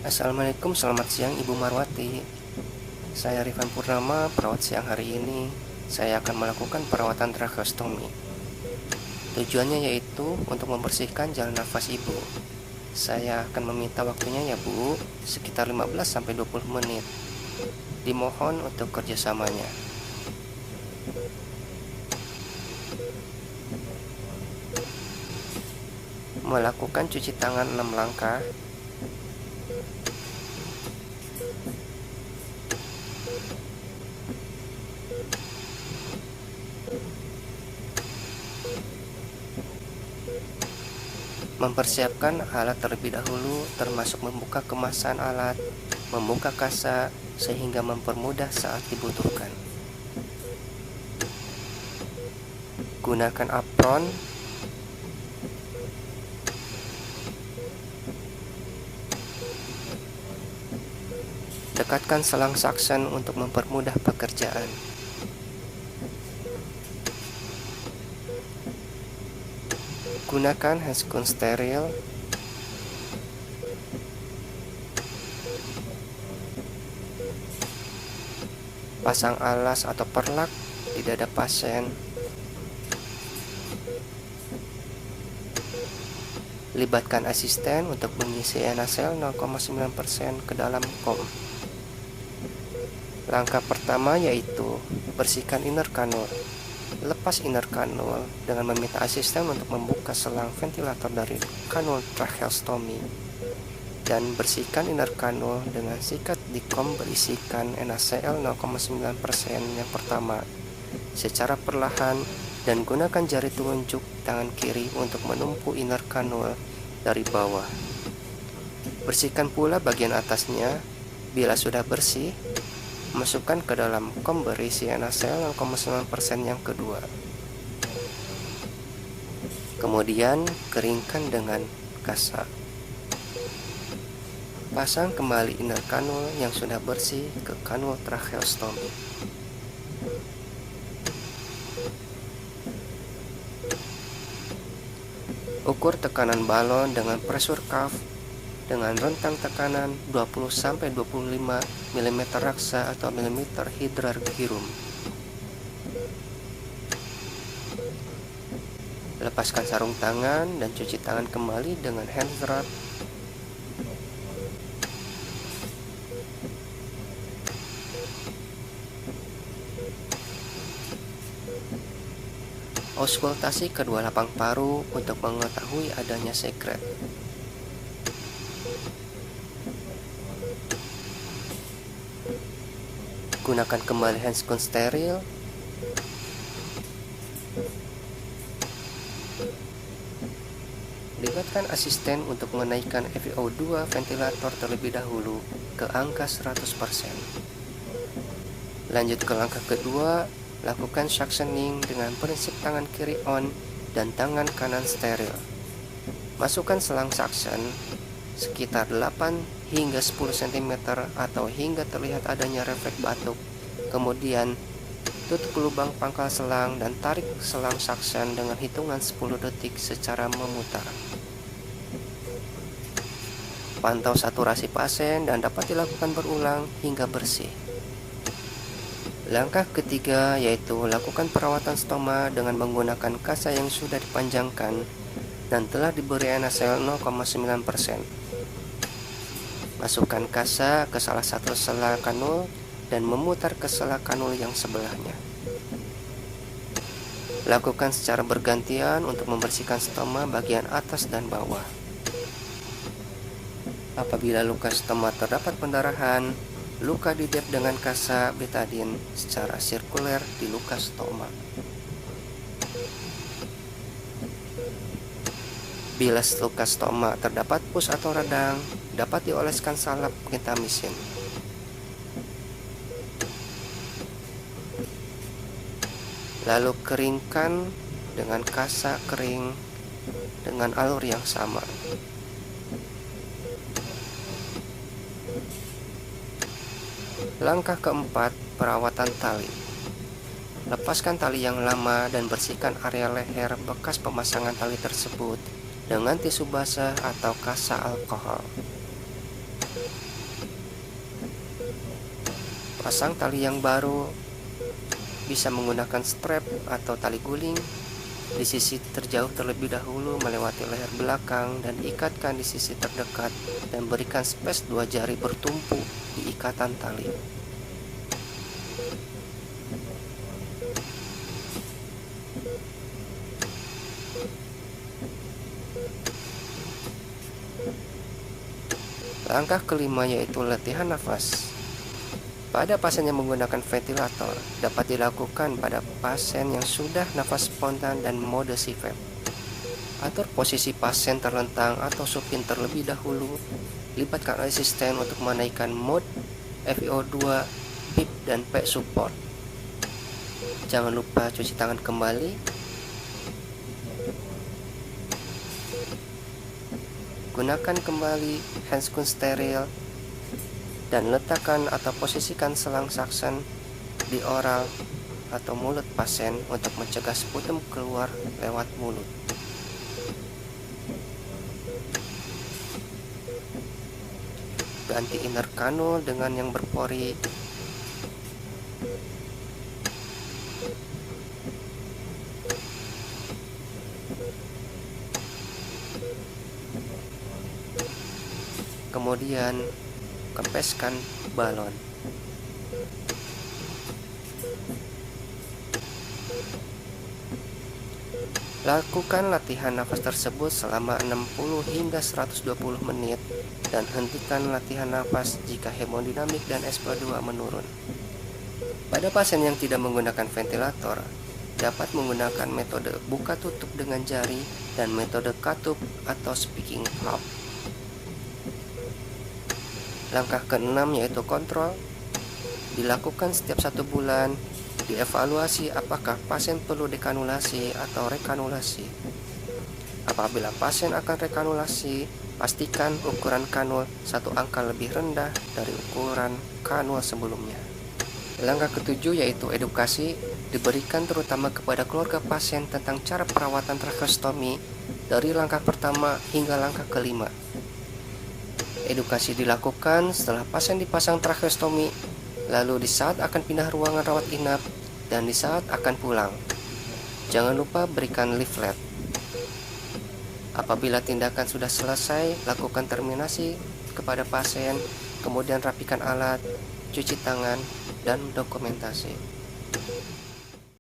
Assalamualaikum, selamat siang Ibu Marwati. Saya Rifan Purnama, perawat siang hari ini. Saya akan melakukan perawatan tracheostomi. Tujuannya yaitu untuk membersihkan jalan nafas Ibu. Saya akan meminta waktunya ya Bu, sekitar 15-20 menit. Dimohon untuk kerjasamanya. Melakukan cuci tangan 6 langkah. Mempersiapkan alat terlebih dahulu, termasuk membuka kemasan alat, membuka kasa, sehingga mempermudah saat dibutuhkan. Gunakan apron. Dekatkan selang suction untuk mempermudah pekerjaan. Gunakan handscoon steril. Pasang alas atau perlak di dada pasien. Libatkan asisten untuk mengisi NaCl 0,9% ke dalam kom. Langkah pertama yaitu bersihkan inner kanul. Lepas inner kanul dengan meminta asisten untuk membuka selang ventilator dari kanul tracheostomi, dan bersihkan inner kanul dengan sikat di kom berisikan NaCl 0,9% yang pertama secara perlahan, dan gunakan jari telunjuk tangan kiri untuk menumpu inner kanul dari bawah. Bersihkan pula bagian atasnya. Bila sudah bersih, masukkan ke dalam kom berisi NaCl 0,9% yang kedua. Kemudian keringkan dengan kasa. Pasang kembali inner kanul yang sudah bersih ke kanul tracheostomi. Ukur tekanan balon dengan pressure cuff dengan rentang tekanan 20-25 mm raksa atau mm hidrargyrum. Lepaskan sarung tangan dan cuci tangan kembali dengan hand rub. Auskultasi kedua lapang paru untuk mengetahui adanya sekret. Gunakan kembali handscoon steril. Libatkan asisten untuk menaikkan FiO2 ventilator terlebih dahulu ke angka 100%. Lanjut ke langkah kedua, lakukan suctioning dengan prinsip tangan kiri on dan tangan kanan steril. Masukkan selang suction sekitar 8 hingga 10 cm atau hingga terlihat adanya refleks batuk. Kemudian tutup lubang pangkal selang dan tarik selang suction dengan hitungan 10 detik secara memutar. Pantau saturasi pasien dan dapat dilakukan berulang hingga bersih. Langkah ketiga yaitu lakukan perawatan stoma dengan menggunakan kasa yang sudah dipanjangkan dan telah diberi NaCl 0,9%. Masukkan kasa ke salah satu sela kanul dan memutar ke sela kanul yang sebelahnya. Lakukan secara bergantian untuk membersihkan stoma bagian atas dan bawah. Apabila luka stoma terdapat pendarahan, luka didep dengan kasa betadine secara sirkuler di luka stoma. Bila luka stoma terdapat pus atau radang, dapat dioleskan salep gentamicin. Lalu keringkan dengan kasa kering dengan alur yang sama. Langkah keempat, perawatan tali. Lepaskan tali yang lama dan bersihkan area leher bekas pemasangan tali tersebut dengan tisu basah atau kasa alkohol. Pasang tali yang baru bisa menggunakan strap atau tali guling di sisi terjauh terlebih dahulu melewati leher belakang dan ikatkan di sisi terdekat dan berikan space 2 jari bertumpu di ikatan tali. Langkah kelima yaitu latihan nafas. Pada pasien yang menggunakan ventilator, dapat dilakukan pada pasien yang sudah nafas spontan dan mode CPAP. Atur posisi pasien terlentang atau supin terlebih dahulu. Libatkan asisten untuk menaikkan mode FiO2, PIP, dan P support. Jangan lupa cuci tangan kembali. Gunakan kembali handscoon steril dan letakkan atau posisikan selang saksen di oral atau mulut pasien untuk mencegah sputum keluar lewat mulut. Ganti inner kanul dengan yang berpori. Kemudian kempeskan balon. Lakukan latihan nafas tersebut selama 60 hingga 120 menit dan hentikan latihan nafas jika hemodinamik dan SpO2 menurun. Pada pasien yang tidak menggunakan ventilator, dapat menggunakan metode buka tutup dengan jari dan metode katup atau speaking pump. Langkah keenam yaitu kontrol. Dilakukan setiap 1 bulan. Dievaluasi apakah pasien perlu dekanulasi atau rekanulasi. Apabila pasien akan rekanulasi, pastikan ukuran kanul 1 angka lebih rendah dari ukuran kanul sebelumnya. Langkah ketujuh yaitu edukasi. Diberikan terutama kepada keluarga pasien tentang cara perawatan tracheostomi dari langkah pertama hingga langkah kelima. Edukasi dilakukan setelah pasien dipasang tracheostomi, lalu di saat akan pindah ruangan rawat inap, dan di saat akan pulang. Jangan lupa berikan leaflet. Apabila tindakan sudah selesai, lakukan terminasi kepada pasien, kemudian rapikan alat, cuci tangan, dan dokumentasi.